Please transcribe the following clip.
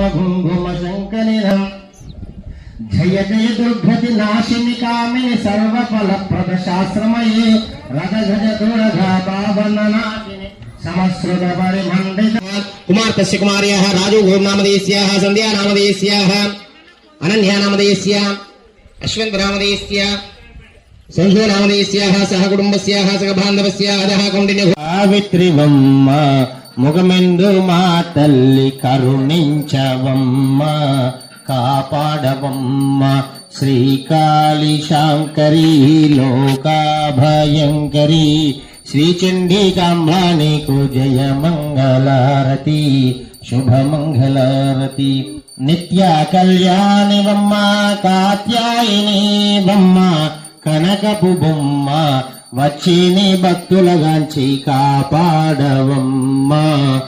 घुम शंकरिणं जय जय दुर्गति नाशिनि कामिनि सर्वफल प्रद शास्त्रमयी रथ गज दुर्गा पावननादिनि समस्कृत परिमण्डित कुमारतस्य कुमार्याः राजो नामधेयस्याः संध्या नामधेयस्याः अनन्या नामधेयस्याः अश्वन्त नामधेयस्याः संशो नामधेयस्याः सह कुटुम्बस्याः सह बान्धवस्याः अधः कौण्डिन्य सावित्रिवम्म मुगमेंदु मा तल्ली करुणिंचवम्म कापाडवम्म श्रीकाली शांकरी लोकाभयंकरी श्रीचंडिकांबानी को जय मंगलारती शुभ मंगलारती नित्या कल्याणी वम्म कात्यायिनी वम्म కనకపు బొమ్మ వచ్చిని భక్తులగాంచి కాపాడవమ్మ